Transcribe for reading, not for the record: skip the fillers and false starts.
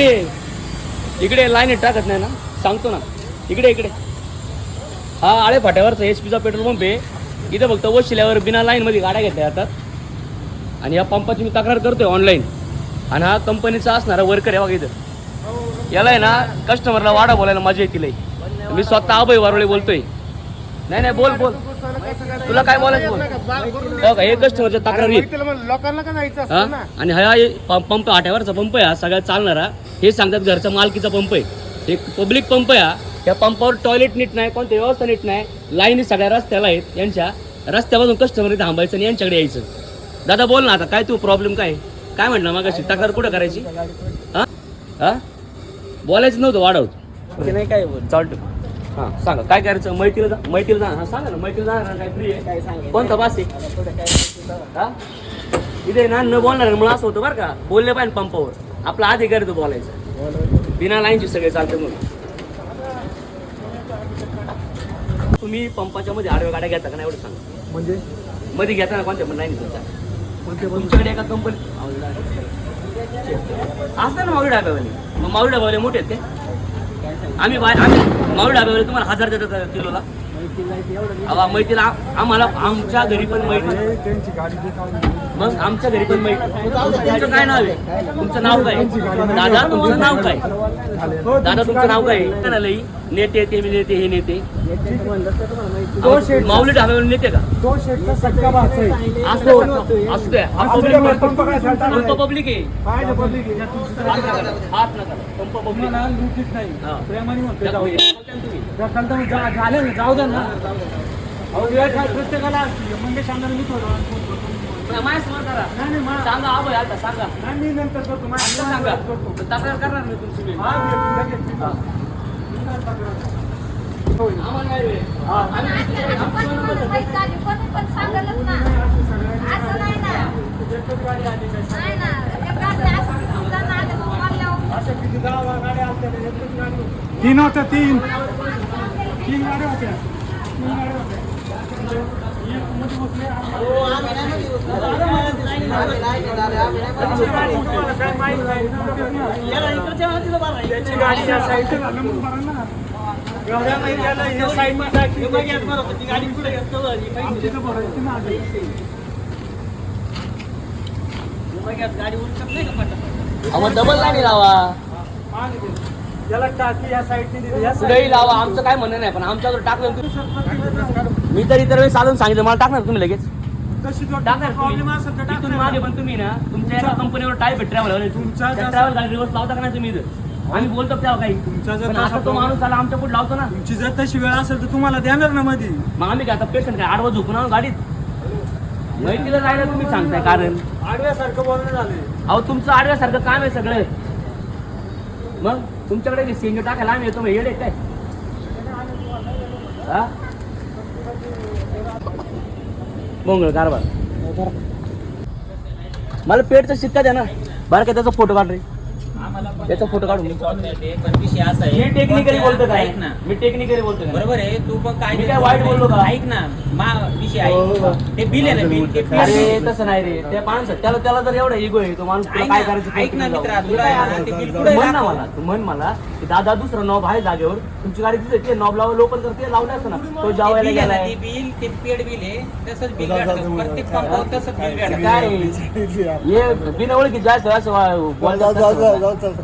इकडे लाईन टाकत नाही ना, सांगतो ना. इकडे इकडे हा आळे फाट्यावरचा HP चा पेट्रोल पंप आहे. इथं फक्त वशिल्यावर बिना लाईन मध्ये गाड्या घेतल्या जातात. आणि या पंपाची मी तक्रार करतोय ऑनलाईन. आणि हा कंपनीचा असणारा वर्कर आहे बघा इथं. याला आहे ना कस्टमरला वाडा बोलायला मजा येतील. मी स्वतः अभय वारोळे बोलतोय. नाही नाही बोल बोल, तुला काय बोलायचं बोल. हे कस्टमरच्या तक्रार लोकांना का जायचं हा. आणि हा पंप आट्यावरचा पंप आहे, हा सगळ्यात चालणारा. हे सांगतात घरचा मालकीचा पंप आहे. हे पब्लिक पंप आहे. या पंपावर टॉयलेट नीट नाही, कोणती व्यवस्था नीट नाही. लाईनी सगळ्या रस्त्याला आहेत. यांच्या रस्त्यापासून कस्टमर इथे थांबायचं आणि यांच्याकडे यायचं. दादा बोल ना आता, काय तू प्रॉब्लेम काय म्हटलं मग अशी तक्रार कुठं करायची? हा हा बोलायचं नव्हतं वाढवत नाही काय चालतं. हां सांगा काय करायचं. मैत्रीला जा हा सांगा ना. मैत्रीला जाणार काय फ्री आहे काय सांगा. कोणता बास आहे हा इथे ना न बोलणार मुळे असं होतं बरं का. बोलले पाहिजे पंपावर, आपला अधिकार तो बोलायचा. बिना लाईनची सगळे चालतं. म्हणून तुम्ही पंपाच्या मध्ये आडव्या गाड्या घेता का नाही एवढं सांगा. म्हणजे मध्ये घेता ना कोणत्या पण लाईन तुमच्या तुमच्याकडे एका कंपनी असतं ना मावळी डाब्यावाले. मग मावळी डाब्यावाले मोठे आहेत ते. आम्ही मावळी डाब्यावाले तुम्हाला 1000 देतात किलोला. मैत्रीला आम्हाला आमच्या घरी पण मैत्री. मग आमच्या घरी पण मैत्री. तुमचं काय नाव आहे? तुमचं नाव काय दादा? तुमचं नाव काय दादा? तुमचं नाव काय? नेते ते मी नेते हे नेते माऊली ढाब्यावर नेते का? असू द्या. पंप पब्लिक आहे. हात नका पंप पब्लिक जाऊ द्या ना. प्रत्येकाला म्हणजे सांगा मी थोडं माझ्यासमोर करा. सांगा अभय आता सांगा. मी नंतर करतो. सांगा तक्रार करणार मी तुमची. तीन होत्या. तीन गाड्या होत्या. डबल गाडी लावा. याला टाकी या साईडने पुढेही लावा. आमचं काय म्हणणं नाही, पण आमच्याकडे टाकलं मी तर इतर वेळेस चालून सांगितलं मला टाकणार तुम्ही लगेच. टाकणार तुम्ही मागे. पण तुम्ही ना तुमच्या एका कंपनीवर टाईप आहे ट्रॅव्हल. तुमचा ट्रॅव्हल गाडी रिवर्स लावता का नाही तुम्ही इथं? आम्ही बोलतो तेव्हा काही. तुमचा जर आता तो माणूस आला आमच्या पुढे लावतो ना. तुमची जर तशी वेळ असेल तर तुम्हाला देणार ना मध्ये. मग आम्ही काय आता पेशंट काय आडवा झोपून आणून गाडीत माहितीला जायला तुम्ही सांगताय. कारण आडव्यासारखं बोलणं झालंय. अहो तुमचं आडव्यासारखं काम आहे सगळं. मग तुमच्याकडे सीएनजी टाकायला आम्ही येतो. मग येडे काय हा बोंगळ कारभार. मला पेटचा शिक्का द्या ना बरं का. त्याचा फोटो काढ रे. त्याचा फोटो काढून विषय असा आहे. मी टेक्निकली बोलतो काय ऐक ना. मी टेक्निकली बोलतो बरोबर आहे. तू पण काय वाईट बोललो का? ऐक ना. विषय आहे ते बिल आहे ना. बिल अरे तसं नाही रे. त्या माणसं त्याला जर एवढा इगो आहे तो माणूस काय करायचं. ऐक ना मित्रा, तुला ते बिल म्हण ना मला. तू म्हण मला की दादा दुसरा नॉब आहे जागेवर. तुमची गाडी तिथे ते नॉब लावलं ओपन करते लावलं असतं ना. तो जावायला गेलाय. बिल ते पेड बिल आहे. तसंच बिल काढतो प्रत्येक पंपावर. तसंच बिल काढतो. काय हे बिन ओळखी जास्त असं बोलतात.